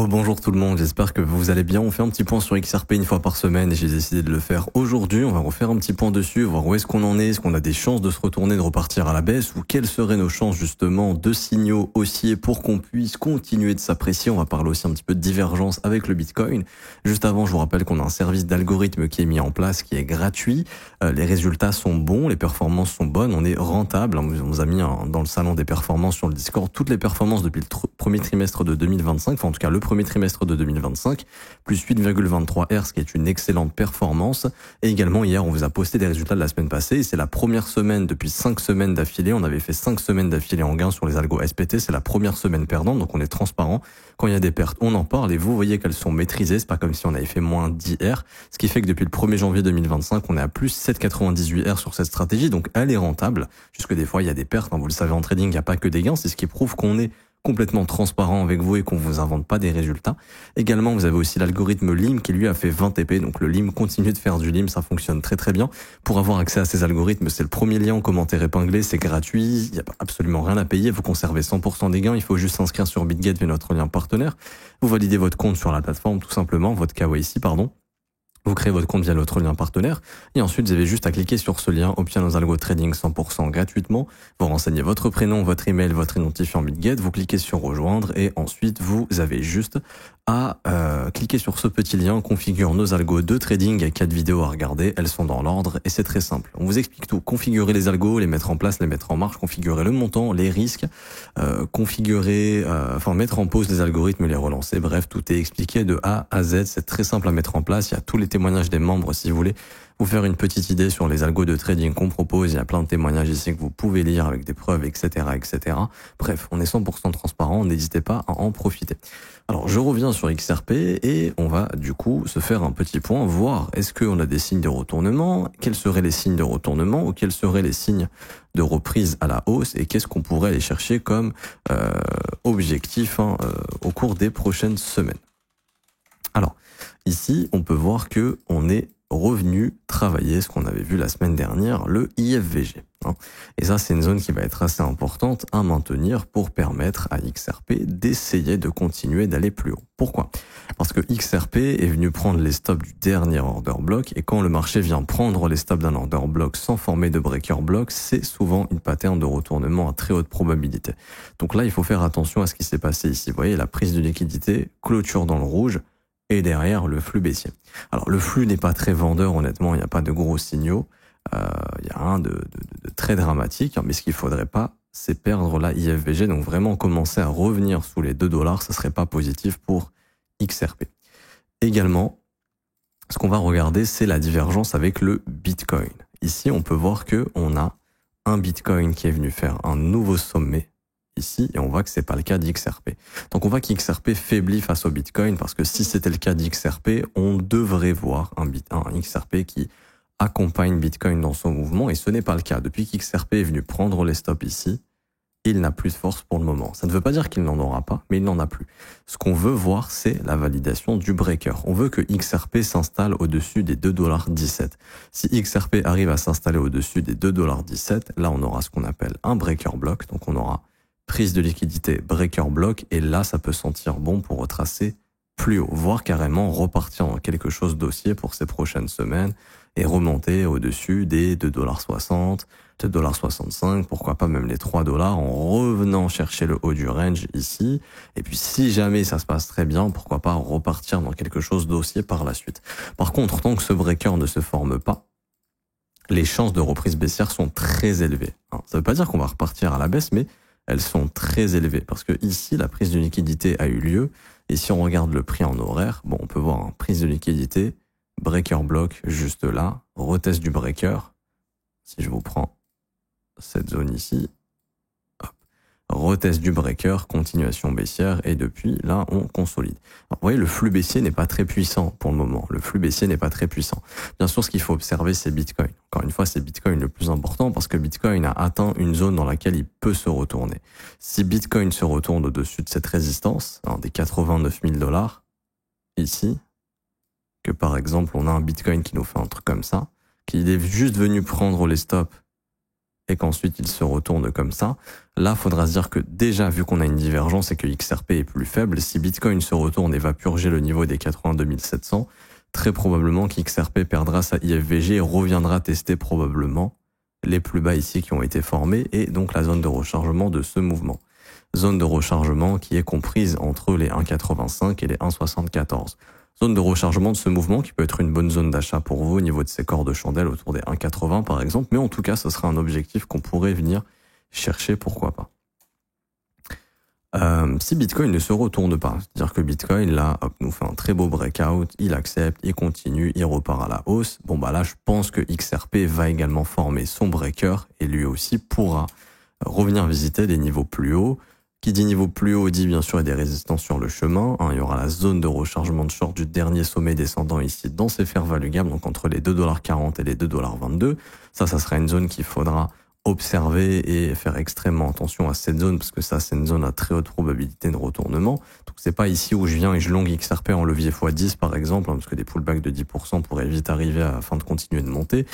Rebonjour tout le monde, j'espère que vous allez bien. On fait un petit point sur XRP une fois par semaine et j'ai décidé de le faire aujourd'hui. On va refaire un petit point dessus, voir où est-ce qu'on en est, est-ce qu'on a des chances de se retourner, de repartir à la baisse ou quelles seraient nos chances justement de signaux haussiers pour qu'on puisse continuer de s'apprécier. On va parler aussi un petit peu de divergence avec le Bitcoin. Juste avant, je vous rappelle qu'on a un service d'algorithme qui est mis en place, qui est gratuit. Les résultats sont bons, les performances sont bonnes, on est rentable. On vous a mis dans le salon des performances sur le Discord toutes les performances depuis le premier trimestre de 2025, enfin en tout cas le premier trimestre de 2025, plus 8,23 R, ce qui est une excellente performance. Et également hier, on vous a posté des résultats de la semaine passée. Et c'est la première semaine depuis 5 semaines d'affilée. On avait fait 5 semaines d'affilée en gain sur les algos SPT. C'est la première semaine perdante, donc on est transparent. Quand il y a des pertes, on en parle et vous voyez qu'elles sont maîtrisées. C'est pas comme si on avait fait moins 10 R. Ce qui fait que depuis le 1er janvier 2025, on est à plus 7,98 R sur cette stratégie. Donc elle est rentable. Jusque des fois, il y a des pertes. Vous le savez, en trading, il n'y a pas que des gains. C'est ce qui prouve qu'on est complètement transparent avec vous et qu'on vous invente pas des résultats. Également, vous avez aussi l'algorithme LIM qui lui a fait 20 TP. Donc le LIM continue de faire du LIM, ça fonctionne très très bien. Pour avoir accès à ces algorithmes, c'est le premier lien en commentaire épinglé, c'est gratuit, il n'y a absolument rien à payer, vous conservez 100% des gains, il faut juste s'inscrire sur BitGet via notre lien partenaire. Vous validez votre compte sur la plateforme tout simplement, votre KYC pardon. Vous créez votre compte via notre lien partenaire et ensuite vous avez juste à cliquer sur ce lien, option nos algo trading 100% gratuitement. Vous renseignez votre prénom, votre email, votre identifiant BitGet, vous cliquez sur rejoindre et ensuite vous avez juste à cliquer sur ce petit lien, on configure nos algos de trading. Il y a 4 vidéos à regarder, elles sont dans l'ordre et c'est très simple. On vous explique tout, configurer les algos, les mettre en place, les mettre en marche, configurer le montant, les risques, mettre en pause les algorithmes, les relancer. Bref, tout est expliqué de A à Z, c'est très simple à mettre en place. Il y a tous les témoignages des membres si vous voulez vous faire une petite idée sur les algos de trading qu'on propose. Il y a plein de témoignages ici que vous pouvez lire avec des preuves, etc., etc. Bref, on est 100% transparent, n'hésitez pas à en profiter. Alors, je reviens sur XRP et on va du coup se faire un petit point, voir est-ce qu'on a des signes de retournement, quels seraient les signes de retournement ou quels seraient les signes de reprise à la hausse et qu'est-ce qu'on pourrait aller chercher comme objectif au cours des prochaines semaines. Alors, ici, on peut voir que on est revenu travailler ce qu'on avait vu la semaine dernière, le IFVG. Et ça, c'est une zone qui va être assez importante à maintenir pour permettre à XRP d'essayer de continuer d'aller plus haut. Pourquoi ? Parce que XRP est venu prendre les stops du dernier order block et quand le marché vient prendre les stops d'un order block sans former de breaker block, c'est souvent une pattern de retournement à très haute probabilité. Donc là, il faut faire attention à ce qui s'est passé ici. Vous voyez, la prise de liquidité, clôture dans le rouge, et derrière le flux baissier. Alors le flux n'est pas très vendeur, honnêtement, il n'y a pas de gros signaux, il y a rien de très dramatique, mais ce qu'il faudrait pas, c'est perdre la IFVG, donc vraiment commencer à revenir sous les $2, ça serait pas positif pour XRP. Également, ce qu'on va regarder, c'est la divergence avec le Bitcoin. Ici, on peut voir que on a un Bitcoin qui est venu faire un nouveau sommet ici et on voit que c'est pas le cas d'XRP. Donc on voit qu'XRP faiblit face au Bitcoin parce que si c'était le cas d'XRP, on devrait voir un XRP qui accompagne Bitcoin dans son mouvement et ce n'est pas le cas. Depuis qu'XRP est venu prendre les stops ici, il n'a plus de force pour le moment. Ça ne veut pas dire qu'il n'en aura pas, mais il n'en a plus. Ce qu'on veut voir, c'est la validation du breaker. On veut que XRP s'installe au-dessus des $2,17. Si XRP arrive à s'installer au-dessus des $2,17, là on aura ce qu'on appelle un breaker block, donc on aura prise de liquidité, breaker block, et là, ça peut sentir bon pour retracer plus haut, voire carrément repartir dans quelque chose d'haussier pour ces prochaines semaines et remonter au-dessus des $2,60, $2,65, pourquoi pas même les $3 en revenant chercher le haut du range ici. Et puis, si jamais ça se passe très bien, pourquoi pas repartir dans quelque chose d'haussier par la suite. Par contre, tant que ce breaker ne se forme pas, les chances de reprise baissière sont très élevées. Ça veut pas dire qu'on va repartir à la baisse, mais elles sont très élevées parce que ici, la prise de liquidité a eu lieu. Et si on regarde le prix en horaire, bon, on peut voir une prise de liquidité, breaker block juste là, retest du breaker. Si je vous prends cette zone ici, hop, retest du breaker, continuation baissière et depuis là, on consolide. Alors, vous voyez, le flux baissier n'est pas très puissant pour le moment. Le flux baissier n'est pas très puissant. Bien sûr, ce qu'il faut observer, c'est Bitcoin. Encore une fois, c'est Bitcoin le plus important parce que Bitcoin a atteint une zone dans laquelle il peut se retourner. Si Bitcoin se retourne au-dessus de cette résistance, des 89 000 $, ici, que par exemple, on a un Bitcoin qui nous fait un truc comme ça, qu'il est juste venu prendre les stops et qu'ensuite il se retourne comme ça, là, faudra se dire que déjà, vu qu'on a une divergence et que XRP est plus faible, si Bitcoin se retourne et va purger le niveau des 82 700, très probablement qu'XRP perdra sa IFVG et reviendra tester probablement les plus bas ici qui ont été formés et donc la zone de rechargement de ce mouvement. Zone de rechargement qui est comprise entre les 1,85 et les 1,74. Zone de rechargement de ce mouvement qui peut être une bonne zone d'achat pour vous au niveau de ces corps de chandelle autour des 1,80 par exemple, mais en tout cas ce sera un objectif qu'on pourrait venir chercher, pourquoi pas. Si Bitcoin ne se retourne pas, c'est-à-dire que Bitcoin là hop, nous fait un très beau breakout, il accepte, il continue, il repart à la hausse, bon bah là je pense que XRP va également former son breaker et lui aussi pourra revenir visiter des niveaux plus hauts. Qui dit niveau plus haut dit bien sûr il y a des résistances sur le chemin. Il y aura la zone de rechargement de short du dernier sommet descendant ici dans ces fair value gap, donc entre les 2,40 $ et les 2,22 $. Ça sera une zone qu'il faudra observer et faire extrêmement attention à cette zone parce que ça c'est une zone à très haute probabilité de retournement. Donc c'est pas ici où je viens et je long XRP en levier x10 par exemple, parce que des pullbacks de 10% pourraient vite arriver afin de continuer de monter.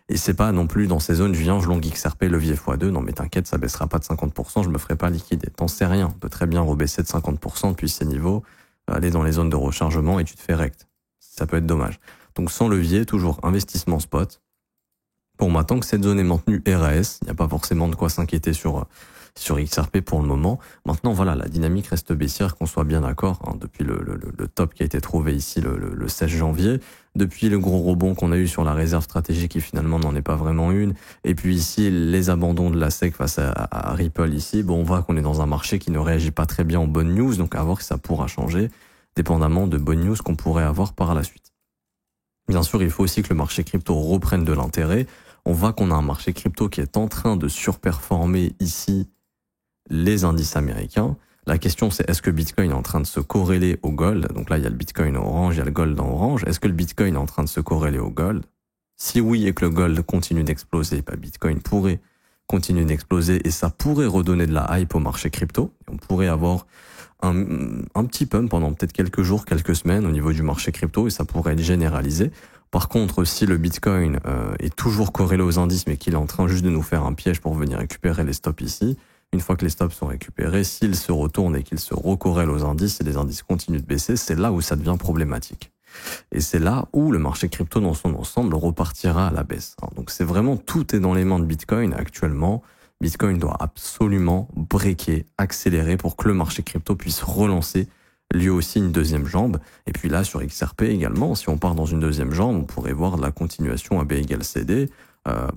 Et c'est pas non plus dans ces zones, je viens, je long XRP, levier x2, non mais t'inquiète, ça baissera pas de 50%, je me ferai pas liquider. T'en sais rien, on peut très bien rebaisser de 50% depuis ces niveaux, aller dans les zones de rechargement et tu te fais rect. Ça peut être dommage. Donc sans levier, toujours investissement spot. Pour moi, tant que cette zone est maintenue RAS, il n'y a pas forcément de quoi s'inquiéter sur XRP pour le moment. Maintenant, voilà, la dynamique reste baissière, qu'on soit bien d'accord, hein, depuis le top qui a été trouvé ici le 16 janvier, depuis le gros rebond qu'on a eu sur la réserve stratégique qui finalement n'en est pas vraiment une, et puis ici, les abandons de la SEC face à Ripple ici, bon, on voit qu'on est dans un marché qui ne réagit pas très bien aux bonnes news, donc à voir si ça pourra changer, dépendamment de bonnes news qu'on pourrait avoir par la suite. Bien sûr, il faut aussi que le marché crypto reprenne de l'intérêt. On voit qu'on a un marché crypto qui est en train de surperformer ici les indices américains. La question c'est est-ce que Bitcoin est en train de se corréler au gold? Donc là il y a le Bitcoin en orange, il y a le gold en orange. Est-ce que le Bitcoin est en train de se corréler au gold? Si oui et que le gold continue d'exploser, bah Bitcoin pourrait continuer d'exploser et ça pourrait redonner de la hype au marché crypto. On pourrait avoir un petit pump pendant peut-être quelques jours, quelques semaines au niveau du marché crypto et ça pourrait être généralisé. Par contre, si le Bitcoin est toujours corrélé aux indices mais qu'il est en train juste de nous faire un piège pour venir récupérer les stops ici, une fois que les stops sont récupérés, s'il se retourne et qu'il se recorrèle aux indices et les indices continuent de baisser, c'est là où ça devient problématique. Et c'est là où le marché crypto dans son ensemble repartira à la baisse. Donc c'est vraiment, tout est dans les mains de Bitcoin actuellement. Bitcoin doit absolument breaker, accélérer pour que le marché crypto puisse relancer lui aussi une deuxième jambe. Et puis là, sur XRP également, si on part dans une deuxième jambe, on pourrait voir de la continuation à B égale CD.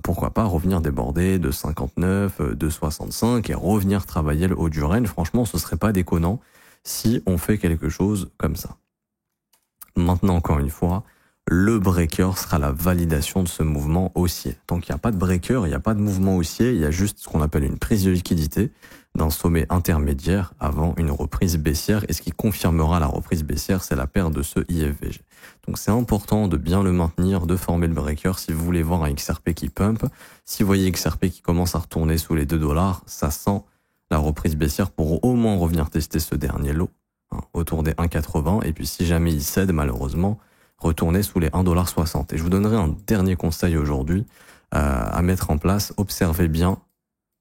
Pourquoi pas revenir déborder de 59, de 65 et revenir travailler le haut du range. Franchement, ce serait pas déconnant si on fait quelque chose comme ça. Maintenant, encore une fois, le breaker sera la validation de ce mouvement haussier. Tant qu'il n'y a pas de breaker, il n'y a pas de mouvement haussier, il y a juste ce qu'on appelle une prise de liquidité d'un sommet intermédiaire avant une reprise baissière. Et ce qui confirmera la reprise baissière, c'est la perte de ce IFVG. Donc c'est important de bien le maintenir, de former le breaker si vous voulez voir un XRP qui pump. Si vous voyez XRP qui commence à retourner sous les 2 $, ça sent la reprise baissière pour au moins revenir tester ce dernier lot, hein, autour des 1,80. Et puis si jamais il cède, malheureusement, retourner sous les 1,60 $. Et je vous donnerai un dernier conseil aujourd'hui à mettre en place. Observez bien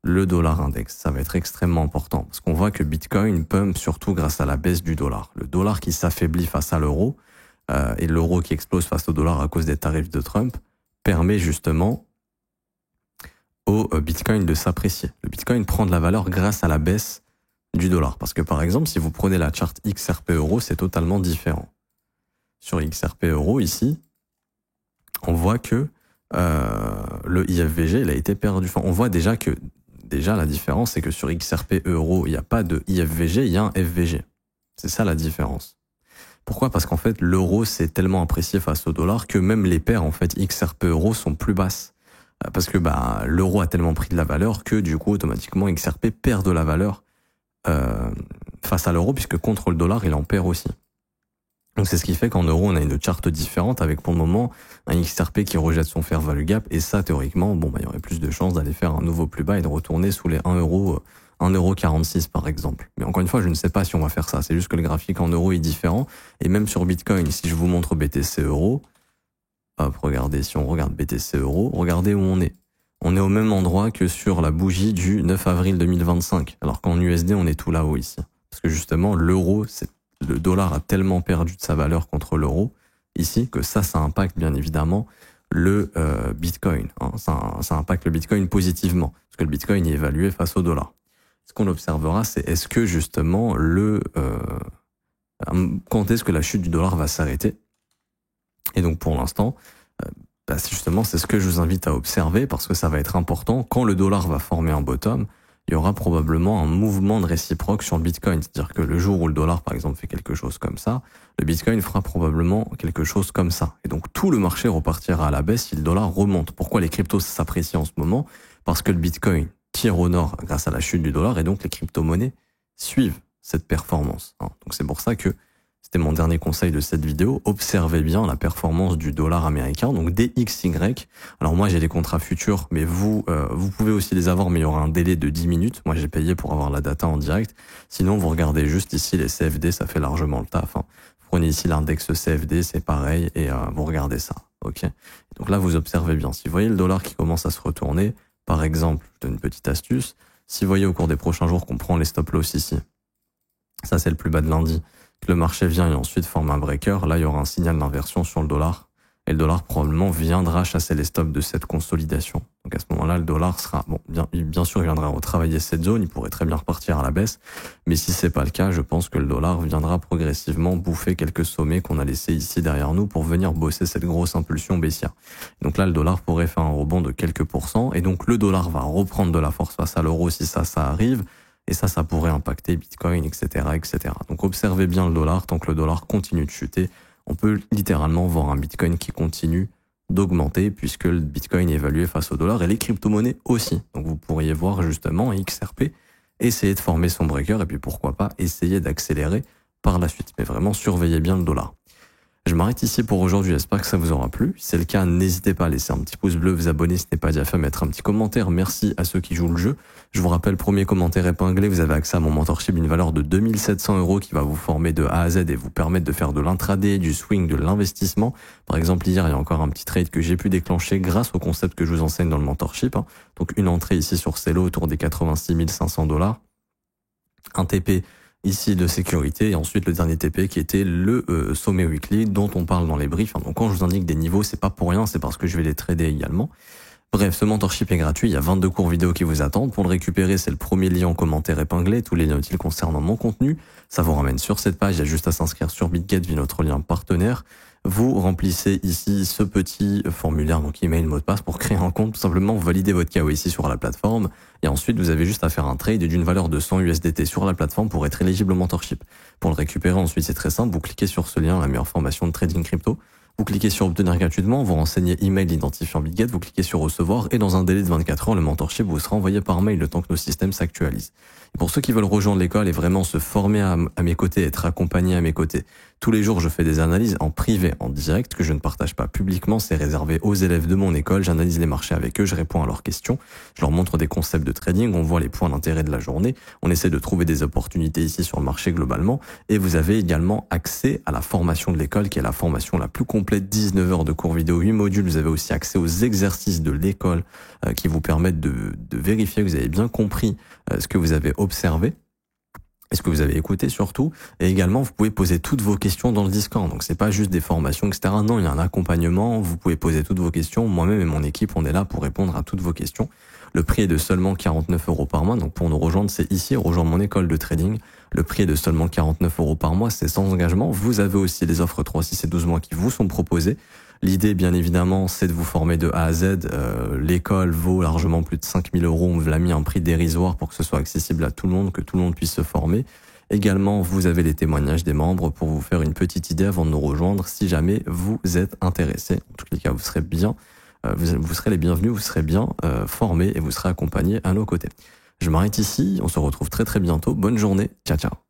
le dollar index. Ça va être extrêmement important parce qu'on voit que Bitcoin pump surtout grâce à la baisse du dollar. Le dollar qui s'affaiblit face à l'euro et l'euro qui explose face au dollar à cause des tarifs de Trump permet justement au Bitcoin de s'apprécier. Le Bitcoin prend de la valeur grâce à la baisse du dollar. Parce que par exemple, si vous prenez la charte XRP euro, c'est totalement différent. Sur XRP euro, ici, on voit que le IFVG, il a été perdu. Enfin, on voit déjà que la différence, c'est que sur XRP euro, il n'y a pas de IFVG, il y a un FVG. C'est ça la différence. Pourquoi? Parce qu'en fait, l'euro s'est tellement apprécié face au dollar que même les paires, en fait, XRP euro sont plus basses. Parce que l'euro a tellement pris de la valeur que du coup, automatiquement, XRP perd de la valeur face à l'euro, puisque contre le dollar, il en perd aussi. Donc c'est ce qui fait qu'en euros, on a une charte différente avec pour le moment un XRP qui rejette son fair value gap et ça, théoriquement, il y aurait plus de chances d'aller faire un nouveau plus bas et de retourner sous les 1,46 € par exemple. Mais encore une fois, je ne sais pas si on va faire ça. C'est juste que le graphique en euros est différent et même sur Bitcoin, si je vous montre BTC euro, hop, regardez, si on regarde BTC euro, regardez où on est. on est au même endroit que sur la bougie du 9 avril 2025. Alors qu'en USD, on est tout là-haut ici. Parce que justement, le dollar a tellement perdu de sa valeur contre l'euro ici que ça impacte bien évidemment le Bitcoin. Hein. Ça impacte le Bitcoin positivement. Parce que le Bitcoin est évalué face au dollar. Ce qu'on observera, c'est est-ce que justement quand est-ce que la chute du dollar va s'arrêter? Et donc pour l'instant, justement, c'est ce que je vous invite à observer parce que ça va être important. Quand le dollar va former un bottom, il y aura probablement un mouvement de réciproque sur le Bitcoin. C'est-à-dire que le jour où le dollar, par exemple, fait quelque chose comme ça, le Bitcoin fera probablement quelque chose comme ça. Et donc tout le marché repartira à la baisse si le dollar remonte. Pourquoi les cryptos s'apprécient en ce moment? Parce que le Bitcoin tire au nord grâce à la chute du dollar et donc les crypto-monnaies suivent cette performance. Donc c'est pour ça que c'était mon dernier conseil de cette vidéo. Observez bien la performance du dollar américain, donc DXY. Alors moi j'ai les contrats futurs, mais vous pouvez aussi les avoir, mais il y aura un délai de 10 minutes. Moi j'ai payé pour avoir la data en direct. Sinon vous regardez juste ici les CFD, ça fait largement le taf. Vous prenez ici l'index CFD, c'est pareil, et vous regardez ça. Ok. Donc là vous observez bien. Si vous voyez le dollar qui commence à se retourner, par exemple, je donne une petite astuce. Si vous voyez au cours des prochains jours qu'on prend les stop loss ici, ça c'est le plus bas de lundi, que le marché vient et ensuite forme un breaker, là il y aura un signal d'inversion sur le dollar et le dollar probablement viendra chasser les stops de cette consolidation. Donc à ce moment-là, le dollar sera, bien sûr il viendra retravailler cette zone, il pourrait très bien repartir à la baisse, mais si c'est pas le cas, je pense que le dollar viendra progressivement bouffer quelques sommets qu'on a laissés ici derrière nous pour venir bosser cette grosse impulsion baissière. Donc là, le dollar pourrait faire un rebond de quelques pourcents et donc le dollar va reprendre de la force face à l'euro si ça arrive. Et ça pourrait impacter Bitcoin, etc., etc. Donc observez bien le dollar. Tant que le dollar continue de chuter, on peut littéralement voir un Bitcoin qui continue d'augmenter puisque le Bitcoin est évalué face au dollar et les crypto-monnaies aussi. Donc vous pourriez voir justement XRP essayer de former son breaker et puis pourquoi pas essayer d'accélérer par la suite. Mais vraiment surveillez bien le dollar. Je m'arrête ici pour aujourd'hui, j'espère que ça vous aura plu. Si c'est le cas, n'hésitez pas à laisser un petit pouce bleu, vous abonner si ce n'est pas déjà fait, mettre un petit commentaire. Merci à ceux qui jouent le jeu. Je vous rappelle, premier commentaire épinglé, vous avez accès à mon mentorship d'une valeur de 2700 € qui va vous former de A à Z et vous permettre de faire de l'intraday, du swing, de l'investissement. Par exemple, hier, il y a encore un petit trade que j'ai pu déclencher grâce au concept que je vous enseigne dans le mentorship. Donc une entrée ici sur Celo autour des 86 500 $. Un TP ici de sécurité et ensuite le dernier TP qui était le sommet weekly dont on parle dans les briefs. Donc quand je vous indique des niveaux, c'est pas pour rien, c'est parce que je vais les trader également. Bref, ce mentorship est gratuit, il y a 22 cours vidéo qui vous attendent. Pour le récupérer, c'est le premier lien en commentaire épinglé, tous les liens utiles concernant mon contenu. Ça vous ramène sur cette page, il y a juste à s'inscrire sur BitGet via notre lien partenaire. Vous remplissez ici ce petit formulaire, donc email, mot de passe pour créer un compte. Tout simplement, vous validez votre KYC sur la plateforme et ensuite vous avez juste à faire un trade d'une valeur de 100 USDT sur la plateforme pour être éligible au mentorship. Pour le récupérer ensuite, c'est très simple. Vous cliquez sur ce lien, la meilleure formation de trading crypto. Vous cliquez sur obtenir gratuitement, vous renseignez email identifiant BitGet, vous cliquez sur recevoir et dans un délai de 24 heures, le mentorship vous sera envoyé par mail le temps que nos systèmes s'actualisent. Pour ceux qui veulent rejoindre l'école et vraiment se former à mes côtés, être accompagnés à mes côtés, tous les jours je fais des analyses en privé, en direct, que je ne partage pas publiquement, c'est réservé aux élèves de mon école, j'analyse les marchés avec eux, je réponds à leurs questions, je leur montre des concepts de trading, on voit les points d'intérêt de la journée, on essaie de trouver des opportunités ici sur le marché globalement, et vous avez également accès à la formation de l'école qui est la formation la plus complète, 19 heures de cours vidéo, 8 modules, vous avez aussi accès aux exercices de l'école qui vous permettent de vérifier que vous avez bien compris ce que vous avez observé. Est-ce que vous avez écouté surtout? Et également, vous pouvez poser toutes vos questions dans le Discord. Donc, c'est pas juste des formations, etc. Non, il y a un accompagnement. Vous pouvez poser toutes vos questions. Moi-même et mon équipe, on est là pour répondre à toutes vos questions. Le prix est de seulement 49 € par mois. Donc, pour nous rejoindre, c'est ici, rejoindre mon école de trading. Le prix est de seulement 49 € par mois. C'est sans engagement. Vous avez aussi les offres 3, 6 et 12 mois qui vous sont proposées. L'idée, bien évidemment, c'est de vous former de A à Z. L'école vaut largement plus de 5 000 €. On vous l'a mis un prix dérisoire pour que ce soit accessible à tout le monde, que tout le monde puisse se former. Également, vous avez les témoignages des membres pour vous faire une petite idée avant de nous rejoindre si jamais vous êtes intéressé. En tous les cas, vous serez bien, vous serez les bienvenus, vous serez bien formés et vous serez accompagnés à nos côtés. Je m'arrête ici. On se retrouve très très bientôt. Bonne journée. Ciao, ciao.